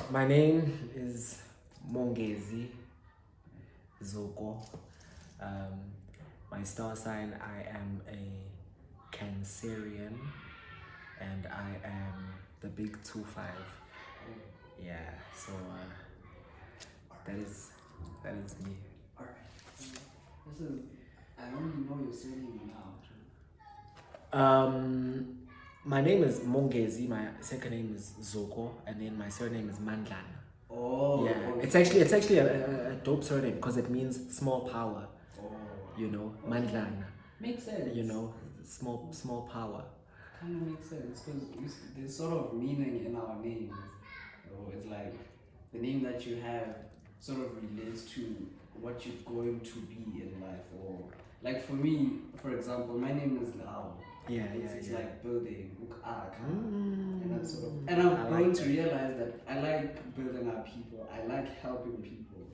My name is Mongezi Zoko. My star sign, I am a Cancerian, and I am the big 2-5. Yeah, so that is me. Alright. This is, I only know your surname now. My name is Mongezi. My second name is Zoko, and then my surname is Mandlana. Oh. Yeah, Okay. it's actually a dope surname because it means small power. Oh. You know, Okay. Mandlana. Makes sense. You know, small power. Kind of makes sense because there's sort of meaning in our names. It's like the name that you have sort of relates to what you're going to be in life. Or like for me, for example, my name is Lao. It's like building, and that's sort of, and I've grown to realize that I like building up people. I like helping people,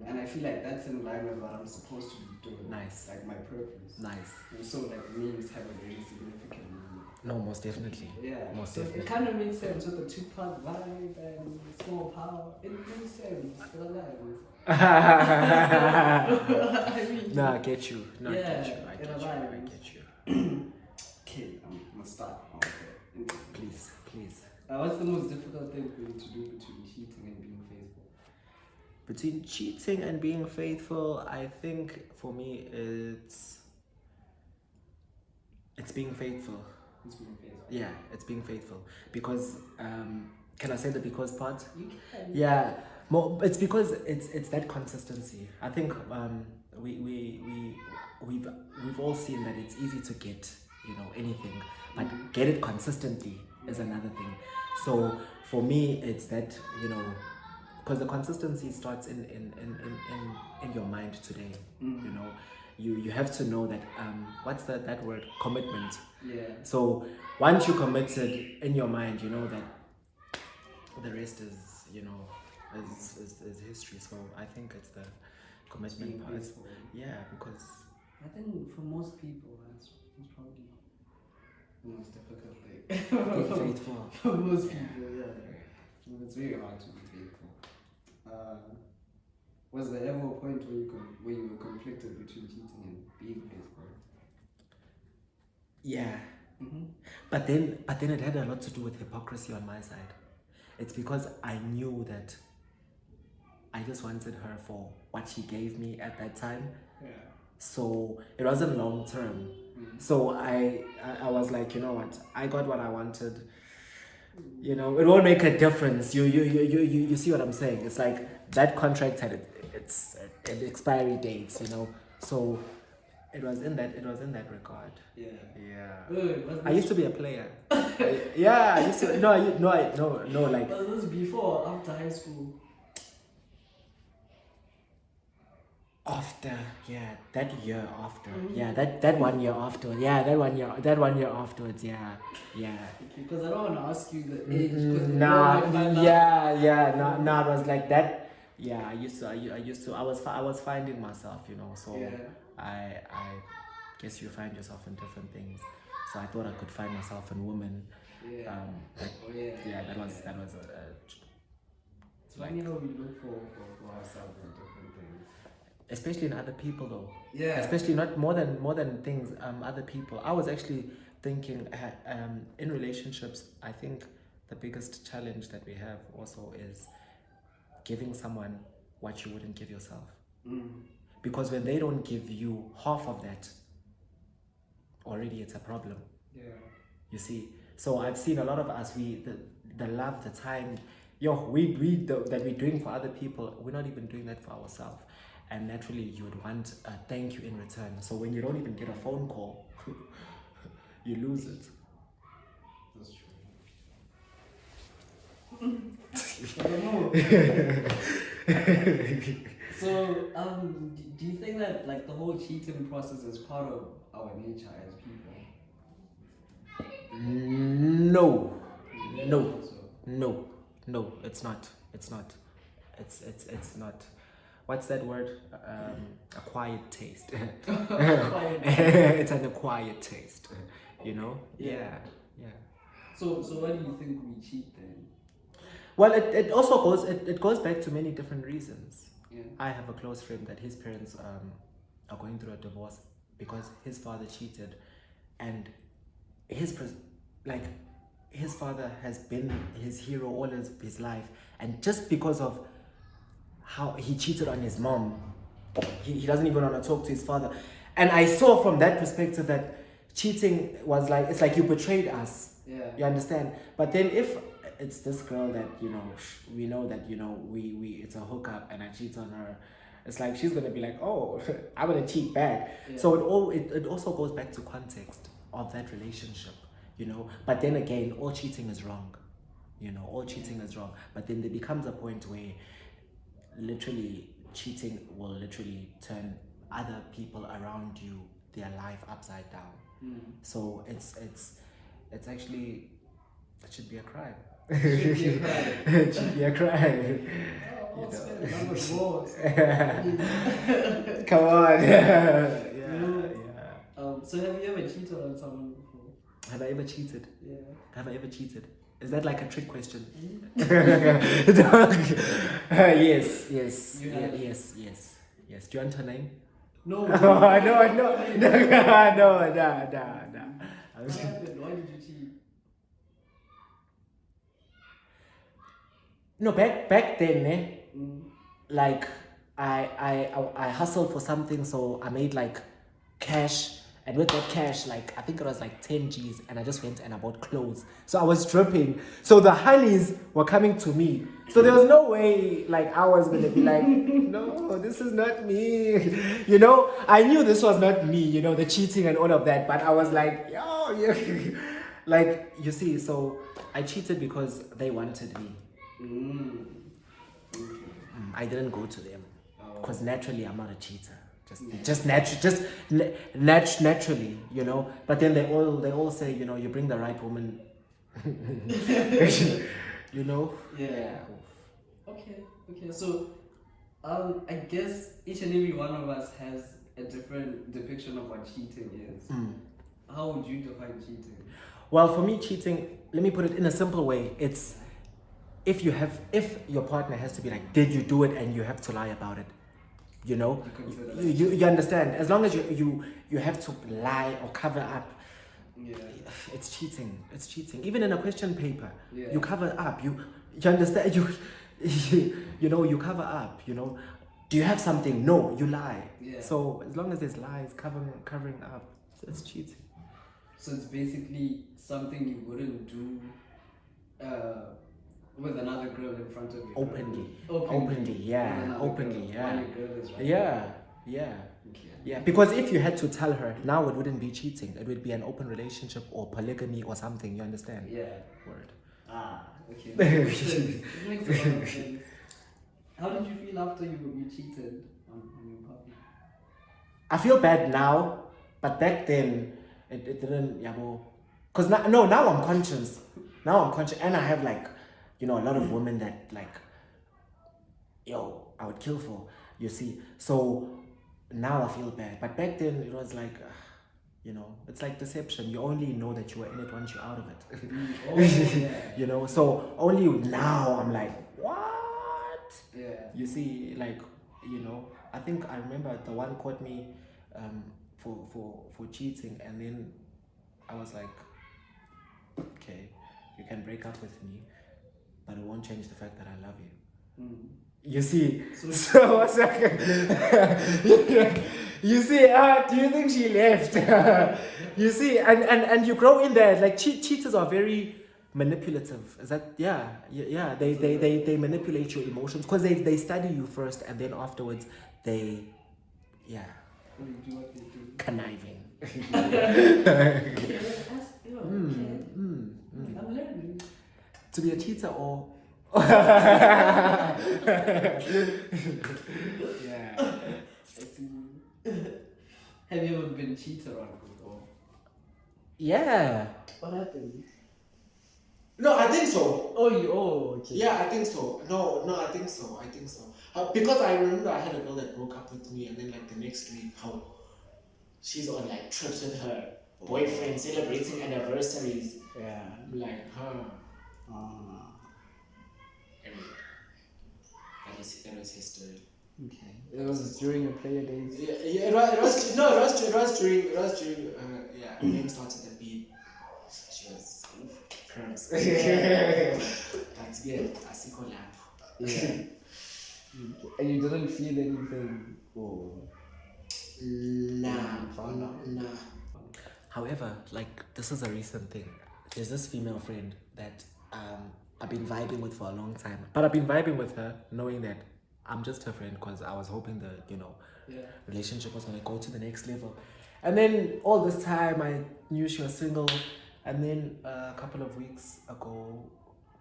and I feel like that's in line with what I'm supposed to be doing. Nice, like my purpose. Nice. And so like names have a very significant meaning. No, most definitely. Yeah, most so definitely. It kind of makes sense with the Tupac vibe and small power. It makes sense. Still alive. I mean, no, I get you. No, yeah, I get you. Okay, I'm gonna start. Okay. Please. What's the most difficult thing for you to do between cheating and being faithful? Between cheating and being faithful, I think for me it's being faithful. It's being faithful. Yeah, it's being faithful because can I say the because part? You can. Yeah, it's because it's that consistency. I think we've all seen that it's easy to get anything, but get it consistently is another thing. So for me, it's that because the consistency starts in your mind today. You have to know that what's that word, commitment. Yeah. So once you committed in your mind, you know that the rest is is history. So I think it's the commitment part. Yeah, because I think for most people that's probably the most difficult thing. being faithful. For most people, yeah. It's very hard to be faithful. Was there ever a point where you were conflicted between cheating and being faithful? Yeah. Mm-hmm. But then it had a lot to do with hypocrisy on my side. It's because I knew that I just wanted her for what she gave me at that time. Yeah. So it wasn't long term. So I was like, you know what? I got what I wanted. It won't make a difference. You see what I'm saying? It's like that contract had its expiry dates. So it was in that regard. Yeah. I used to be a player. I used to. No. Like. Was this before or after high school? After, that year after, that 1 year after, that 1 year afterwards, Because I don't want to ask you the age. It was like that. Yeah, I was finding myself, so I guess you find yourself in different things. So I thought I could find myself in women. That was it's funny how we look for ourselves in different things. Especially in other people though. Yeah. Especially not more than things, other people. I was actually thinking in relationships, I think the biggest challenge that we have also is giving someone what you wouldn't give yourself. Because when they don't give you half of that, already it's a problem. Yeah. You see? So I've seen a lot of us, the love, the time, that we're doing for other people, we're not even doing that for ourselves. And naturally, you would want a thank you in return. So when you don't even get a phone call, you lose it. That's true. I don't know. So, do you think that like the whole cheating process is part of our nature as people? No, it's not. It's not. What's that word? Acquired taste. It's an acquired taste. Yeah. So why do you think we cheat then? Well, it also goes it goes back to many different reasons. Yeah. I have a close friend that his parents are going through a divorce because his father cheated, and like his father has been his hero all his life, and just because of how he cheated on his mom, he doesn't even want to talk to his father. And I saw from that perspective that cheating was like, it's like you betrayed us. Yeah. You understand? But then if it's this girl that, you know, we know that, you know, we it's a hookup and I cheat on her, it's like she's gonna be like, oh, I'm gonna cheat back. Yeah. So it also goes back to context of that relationship, you know. But then again, all cheating is wrong. You know, all cheating is wrong. But then there becomes a point where literally cheating will literally turn other people around you, their life upside down. So it's actually, it should be a crime. It should be a crime. Oh, Come on. Yeah. So have you ever cheated on someone before? Have I ever cheated? Yeah. Have I ever cheated? Is that like a trick question? Yes. You have? Yes. Do you want her name? No. No. What happened? Why did you cheat? No, back then, like I hustled for something, so I made like cash, and with that cash, like I think it was like 10 G's, and I just went and I bought clothes. So I was dripping. So the honeys were coming to me. So there was no way like I was gonna be like, no, this is not me. You know, I knew this was not me, you know, the cheating and all of that, but I was like, yo, yeah. Like, you see, so I cheated because they wanted me. I didn't go to them because naturally I'm not a cheater. Naturally, you know. But then they all say, you know, you bring the right woman. You know. Yeah. Okay. So, I guess each and every one of us has a different depiction of what cheating is. How would you define cheating? Well, for me, cheating, let me put it in a simple way. It's if your partner has to be like, did you do it, and you have to lie about it. You know, you understand. As long as you have to lie or cover up, it's cheating. It's cheating. Even in a question paper, you cover up. You understand. You know, you cover up. You know, do you have something? No, you lie. So as long as there's lies covering up, it's cheating. So it's basically something you wouldn't do with another girl in front of you. Openly, yeah. Okay. Yeah, because if you had to tell her, now it wouldn't be cheating. It would be an open relationship or polygamy or something. You understand? Yeah. Word. Okay. It makes a lot of sense. How did you feel after you cheated on your partner? I feel bad now, but back then it didn't. Because now I'm conscious. And I have like, you know, a lot of women that like, I would kill for, you see. So now I feel bad. But back then it was like, you know, it's like deception. You only know that you were in it once you're out of it. You know, so only now I'm like, what? Yeah. You see, like, you know, I think I remember the one caught me for cheating, and then I was like, okay, you can break up with me, but it won't change the fact that I love you. You see, so what's that? You see, do you think she left? You see, and you grow in there. Like cheaters are very manipulative. Is that They manipulate your emotions because they study you first, and then afterwards they do what they do. Conniving. I'm learning. To be a cheater or Yeah. I see. Have you ever been cheated on before? Yeah. What happened? No, I think so. Okay. Yeah, I think so. No, I think so. Because I remember I had a girl that broke up with me, and then like the next week, how she's on like trips with her boyfriend, celebrating anniversaries. Yeah. I'm like, That was history. Okay. It was during your player days. Yeah, it was during name started the beat. She was perms. But yeah, I see her lap. Yeah. And you didn't feel anything? Or Nah. However, like, this is a recent thing. There's this female friend that I've been vibing with for a long time. But I've been vibing with her knowing that I'm just her friend because I was hoping the, relationship was going to go to the next level. And then all this time I knew she was single. And then a couple of weeks ago,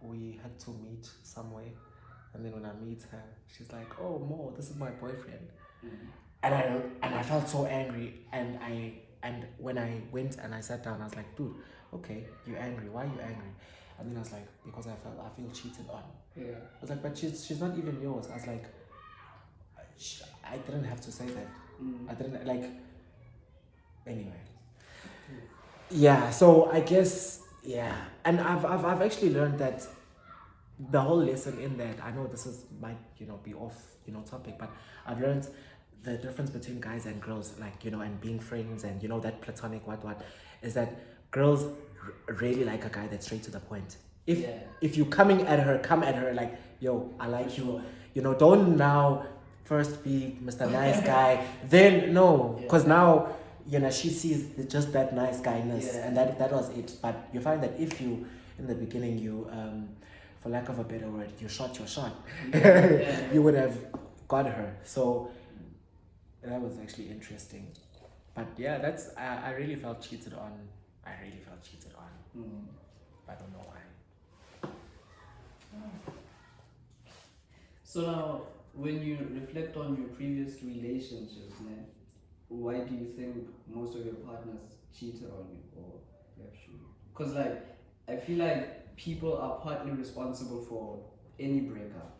we had to meet somewhere. And then when I meet her, she's like, "Oh, Mo, this is my boyfriend." And I felt so angry. And when I went and I sat down, I was like, "Dude, okay, you're angry. Why are you angry?" And then I was like, "Because I feel cheated on." Yeah. I was like, "But she's not even yours." I was like, I didn't have to say that. I didn't anyway. Yeah, so I guess, and I've actually learned that the whole lesson in that, I know this might be off topic, but I've learned the difference between guys and girls, like, and being friends and that platonic what is that girls really like a guy that's straight to the point. If you come at her like, "Yo, I like you," don't now first be Mr. Nice Guy, then no, because now she sees just that nice guyness, and that was it. But you find that if you in the beginning you for lack of a better word, you shot your shot, you would have got her. So that was actually interesting. But yeah, that's I really felt cheated on. I don't know why. So now, when you reflect on your previous relationships, why do you think most of your partners cheated on you or left you? Because I feel like people are partly responsible for any breakup,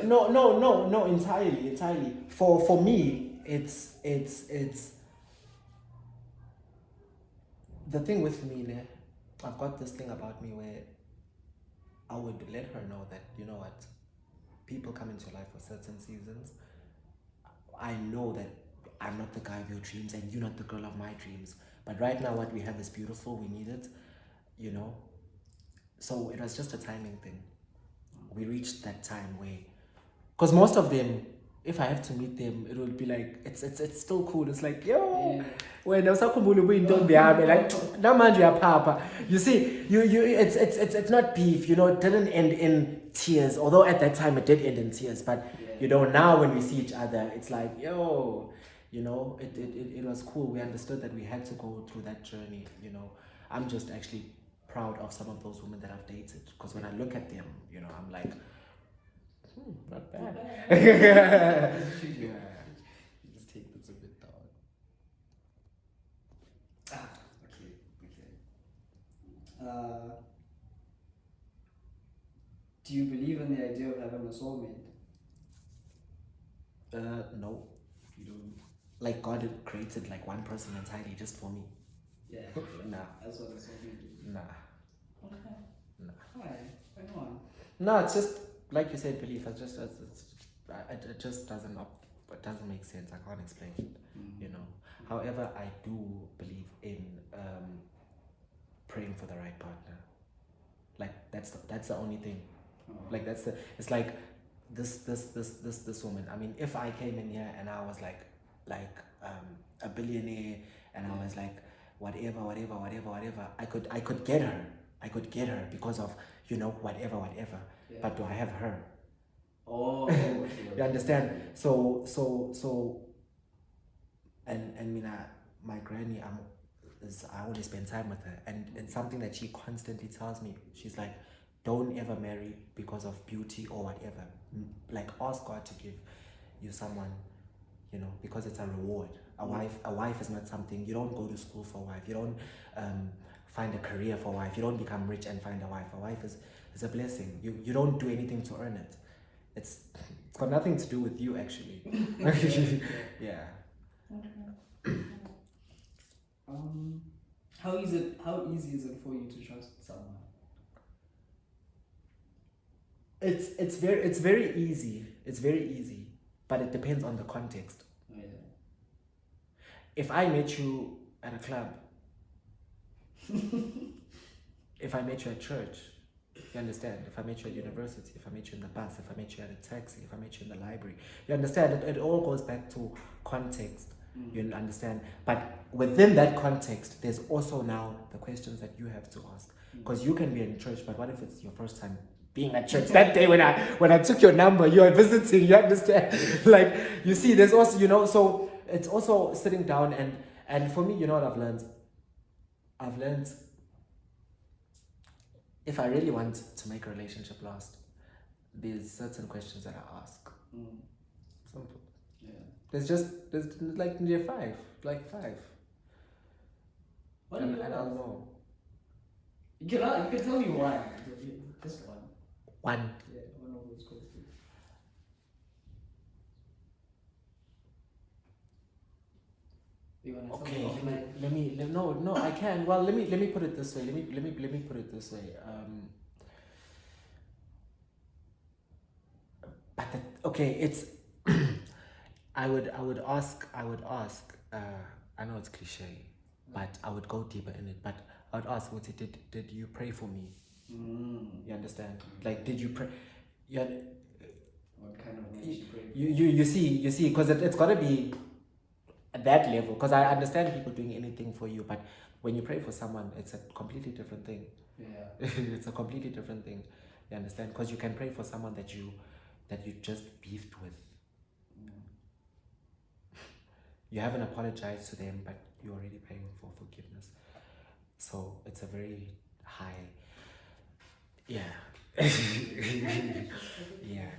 No, entirely. For me, it's the thing with me. I've got this thing about me where I would let her know that, what, people come into your life for certain seasons. I know that I'm not the guy of your dreams and you're not the girl of my dreams. But right now what we have is beautiful. We need it, So it was just a timing thing. We reached that time where, because most of them, if I have to meet them, it will be like it's still cool. It's like, yo, when like now papa. You see, it's not beef. It didn't end in tears. Although at that time it did end in tears. But now when we see each other, it's like, yo, it was cool. We understood that we had to go through that journey. I'm just actually proud of some of those women that I've dated, because when I look at them, I'm like, not bad. Just take this a bit down. Okay. Do you believe in the idea of having a soulmate? No. You don't? Like, God had created like one person entirely just for me. Yeah. Nah. That's what a soulmate is. Nah. Okay. Nah. Why? Why not? No, it's just like you said, belief. It just doesn't make sense. I can't explain it. However, I do believe in praying for the right partner. Like that's the only thing. Like it's like this woman. I mean, if I came in here and I was like a billionaire and I was like whatever, I could get her. I could get her because of whatever. Yeah. But do I have her? Oh, you understand? So and my granny, I only spend time with her, and it's something that she constantly tells me. She's like, don't ever marry because of beauty or whatever. Like, ask God to give you someone, because it's a reward. A wife is not something, you don't go to school for a wife. You don't find a career for a wife. You don't become rich and find a wife. A wife is a blessing. You don't do anything to earn it. It's got nothing to do with you, actually. Yeah. Okay. How easy is it for you to trust someone? it's very easy. It's very easy, but it depends on the context. Yeah. If I met you at a club, if I met you at church, you understand? If I met you at university, if I met you in the bus, if I met you at a taxi, if I met you in the library, you understand? It all goes back to context. You understand? But within that context, there's also now the questions that you have to ask. Because you can be in church, but what if it's your first time being at church? That day when I took your number, you are visiting, you understand? Like, you see, there's also, so it's also sitting down and for me, you know what I've learned? I've learned if I really want to make a relationship last, there's certain questions that I ask. Simple. Yeah. There's like near five. What And I don't know. You can tell me one. Just one. One. Yeah, one of those questions. You wanna tell Okay, me? no, I can. Well, let me put it this way. Let me put it this way. Okay, it's. I would ask. I know it's cliche, but I would go deeper in it. But I would ask, did you pray for me? You understand? Like, did you pray? What kind of way she prayed? You see, because it's gotta be at that level. Because I understand people doing anything for you, but when you pray for someone, it's a completely different thing. Yeah. It's a completely different thing. You understand? Because you can pray for someone that you just beefed with. You haven't apologized to them, but you're already praying for forgiveness. So it's a very high. Yeah. Yeah.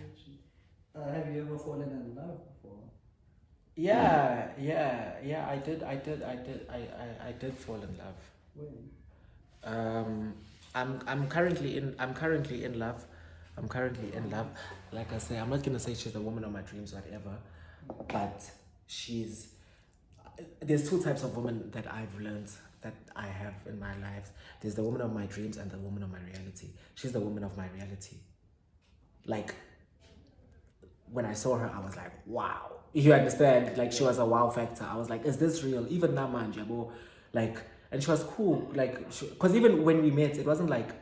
Have you ever fallen in love before? Yeah. I did fall in love. When? I'm currently in love. I'm currently in love. Like I say, I'm not gonna say she's the woman of my dreams, whatever, but there's two types of women that I've learned that I have in my life. There's the woman of my dreams and the woman of my reality. She's the woman of my reality. Like, when I saw her, I was like, wow. You understand? Like, she was a wow factor. I was like, is this real? Even now, man, Jabo. Like, and she was cool. Like, because even when we met, it wasn't like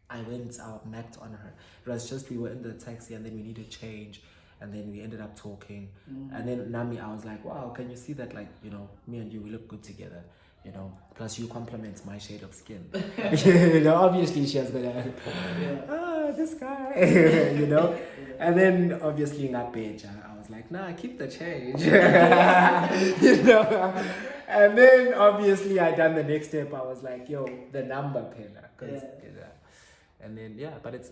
I met on her. It was just we were in the taxi and then we needed change. And then we ended up talking. And then Nami, I was like, wow, can you see that, like, me and you, we look good together, plus you complement my shade of skin. Obviously she was gonna, this guy, and then obviously in that page, I was like, nah, keep the change, and then obviously I done the next step. I was like, yo, the number pillar, and then but it's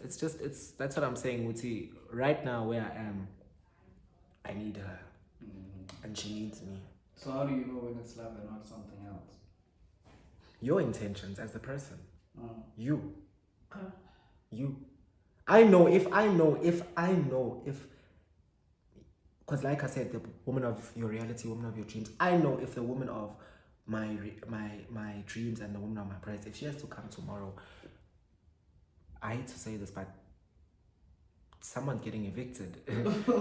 that's what I'm saying, Muti. Right now where I am, I need her, and she needs me. So how do you know when it's love and not something else? Your intentions as the person. You. Okay. You. I know if because like I said, the woman of your reality, woman of your dreams, I know if the woman of my dreams and the woman of my prayers, if she has to come tomorrow, I hate to say this, but someone's getting evicted.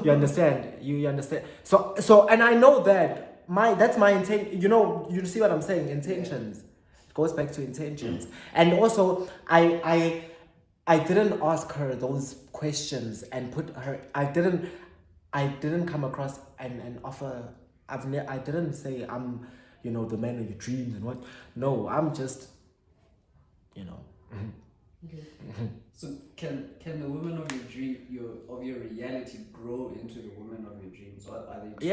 You understand? You understand? So and I know that that's my intent. You see what I'm saying? Intentions. It goes back to intentions. And also I didn't ask her those questions and put her. I didn't come across and offer. I didn't say I'm the man of your dreams and what. No, I'm just Okay. So can the woman of your dream, of your reality, grow into the woman of your dreams? Or are they?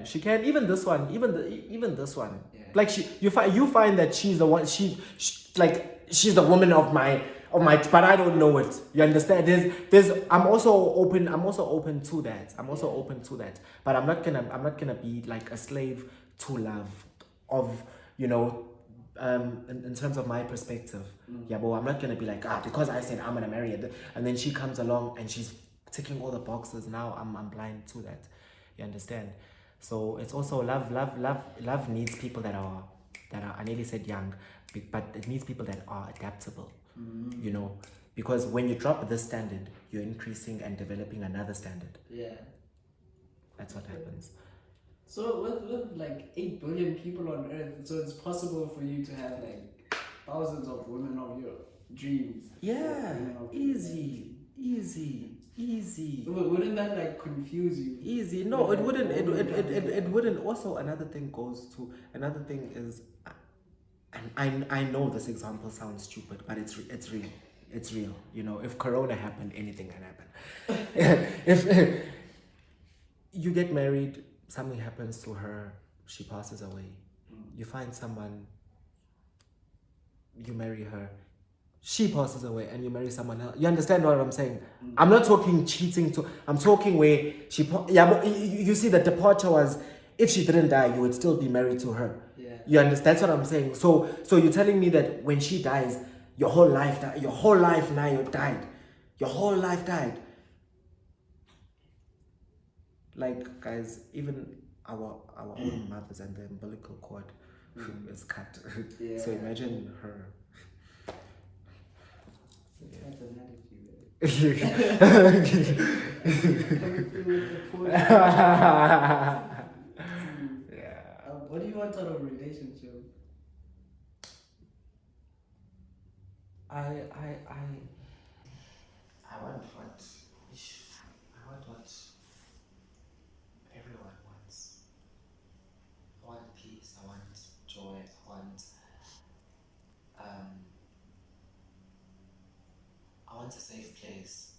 She can. Even this one. Even this one. Yeah. Like you find that she's the one. She's the woman of my. But I don't know it. You understand? I'm also open to that. Open to that. But I'm not gonna be like a slave to love of in terms of my perspective. Yeah, but I'm not gonna be like, because I said I'm gonna marry her, and then she comes along and she's ticking all the boxes. Now I'm blind to that. You understand? So it's also love needs people that are I nearly said young, but it needs people that are adaptable. Because when you drop this standard, you're increasing and developing another standard. Yeah. That's what happens. So with like 8 billion people on Earth, so it's possible for you to have like thousands of women of your dreams. Yeah, Women of easy. But wouldn't that like confuse you? Easy. No, it wouldn't. It wouldn't. Also, another thing is, and I know this example sounds stupid, but it's real. It's real. You know, if Corona happened, anything can happen. If you get married, something happens to her, she passes away. You find someone, you marry her, she passes away, and you marry someone else. You understand what I'm saying? I'm not talking cheating. I'm talking where but you see, the departure was, if she didn't die, you would still be married to her. Yeah. You understand? That's what I'm saying. So you're telling me that when she dies, your whole life now you died. Your whole life died. Like, guys, even our own mothers and the umbilical cord is cut. Yeah. So imagine her. That's analogy, Yeah. what do you want out of a relationship? I want what everyone wants. I want peace, I want joy, I want a safe place.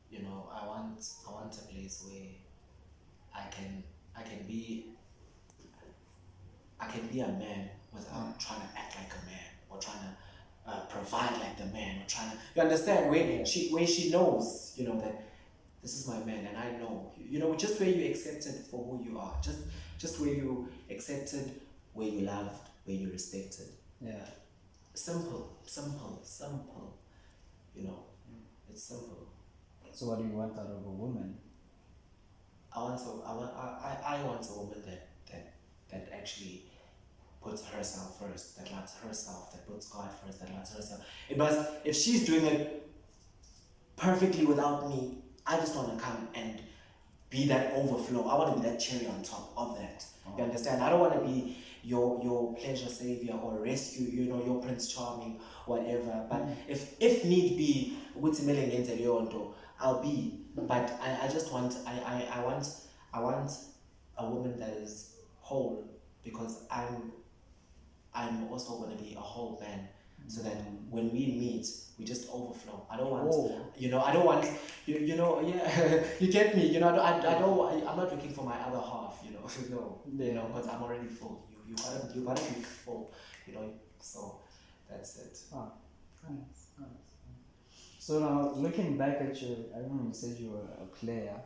You know, I want a place where I can be a man without trying to act like a man or trying to provide like the man or trying to, you understand, where she knows, you know, that this is my man and I know, you know, just where you accepted for who you are, just where you accepted, where you loved, where you respected. Yeah. Simple, you know, it's simple. So what do you want out of a woman? I want a woman that actually puts herself first, that loves herself, that puts God first, that loves herself. If she's doing it perfectly without me, I just want to come and be that overflow. I want to be that cherry on top of that. You understand? I don't want to be your pleasure savior or rescue, you know, your Prince Charming, whatever. But if need be, I'll be. But I just want I want a woman that is whole, because I'm also going to be a whole man, so that when we meet, we just overflow. I don't want, you know, I don't want, you know, yeah, you get me, you know, I'm not looking for my other half, you know, no, you know, because I'm already full. You gotta be full, you know, so that's it. Ah, nice. So now, looking back at your, I remember you said you were a player.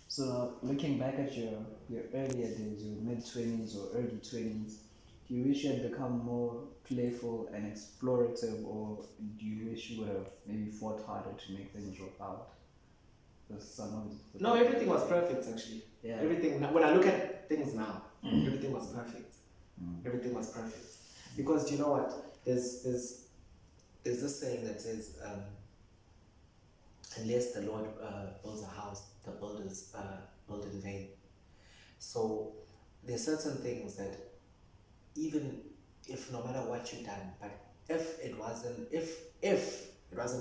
So now, looking back at your earlier days, your mid-20s or early 20s, do you wish you had become more playful and explorative, or do you wish you would have maybe fought harder to make things work out? No, everything was perfect actually. Yeah. Everything, when I look at things now, everything was perfect. Everything was perfect. Because you know what? There's this saying that says, unless the Lord builds a house, the builders build in vain. So there's certain things that, even if no matter what you've done, but if it wasn't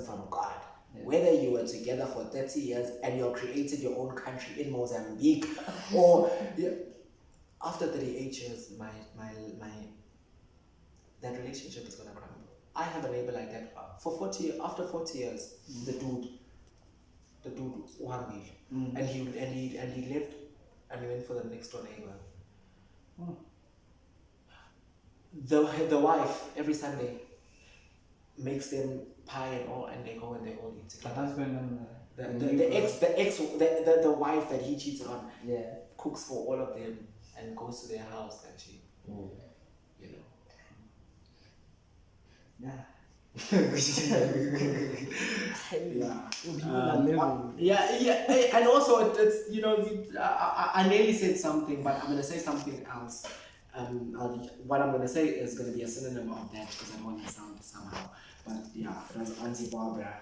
from God, whether you were together for 30 years and you created your own country in Mozambique, or after 38 years, my that relationship is gonna crumble. I have a neighbor like that after 40 years, the dude uhambile, and he left and he went for the next door neighbor. The wife every Sunday makes them pie and all, and they go and they all eat together. The husband and the wife that he cheated on, cooks for all of them and goes to their house and she, you know. And also it's, you know, I nearly said something, but I'm gonna say something else. What I'm gonna say is gonna be a synonym of that, because I don't want to sound somehow But yeah, it was Auntie Barbara.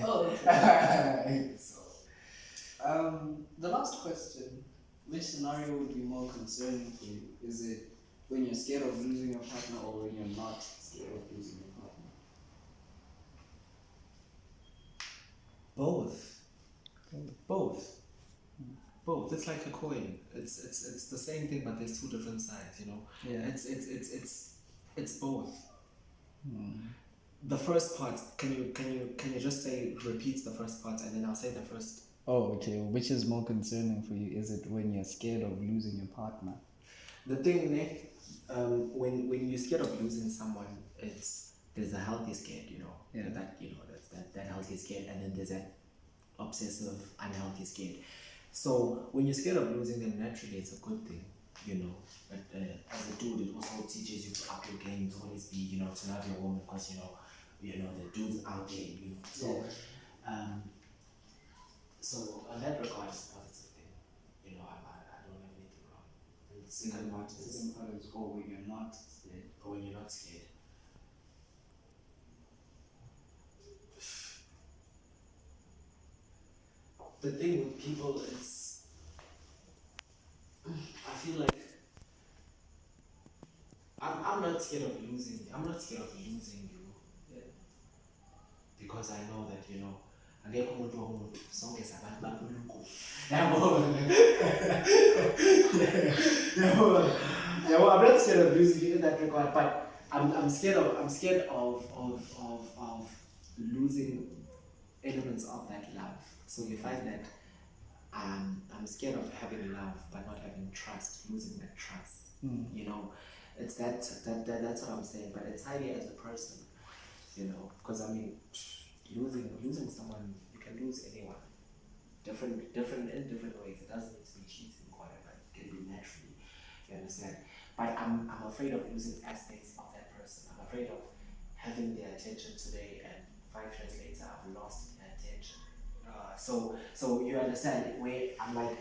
Oh, okay. The last question, which scenario would be more concerning for you? Is it when you're scared of losing your partner or when you're not scared of losing your partner? Both. Both. It's like a coin. It's the same thing, but there's two different sides. You know. Yeah. It's both. The first part. Can you just repeat the first part and then I'll say the first. Oh, okay. Which is more concerning for you? Is it when you're scared of losing your partner? The thing, Nick, when you're scared of losing someone, there's a healthy scared, you know. Yeah. That healthy scared, and then there's that obsessive, unhealthy scared. So when you're scared of losing them, naturally it's a good thing, you know. But as a dude, it also teaches you to up your game, to always be, you know, to love your woman, because you know the dudes out there, you know. So, so on that regard, it's a positive thing. You know, I don't have anything wrong. And the second part is when you're not scared. or when you're not scared. The thing with people is, I feel like I'm not scared of losing. I'm not scared of losing you. Yeah. Because I know that, you know, angekho umuntu womuntu sonke sabantu baNkulunkulu. Yabo, I'm not scared of losing you in that regard, but I'm scared of losing elements of that love. So you find that I'm scared of having love but not having trust, losing that trust. You know, it's that's what I'm saying. But it's highly as a person, you know, because I mean, losing someone, you can lose anyone, different in different ways. It doesn't need to be cheating, whatever. It can be naturally. You understand? But I'm afraid of losing aspects of that person. I'm afraid of having their attention today and 5 years later I've lost their attention. So you understand where I'm like,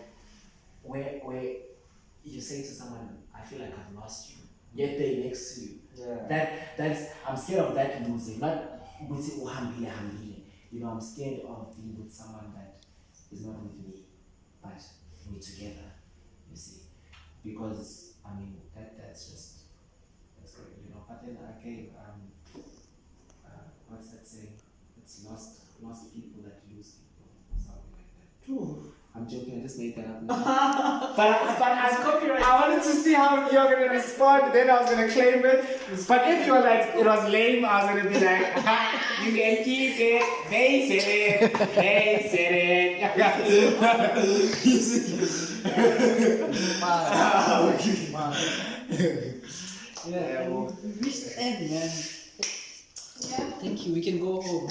where you say to someone, I feel like I've lost you, yet they're next to you. Yeah. That's I'm scared of that losing. Not with hambile. You know, I'm scared of being with someone that is not with me, but we're together. You see, because I mean that's great, you know. But then again, what's that saying? It's lost people that lose people, or something like that. Ooh. I'm joking, I just made that up. but as copyright, I wanted to see how you're gonna respond, then I was gonna claim it. But if you were like, it was lame, I was gonna be like, you can keep it, they said it. Yeah, we reached the end, man. Yeah. Thank you, we can go home.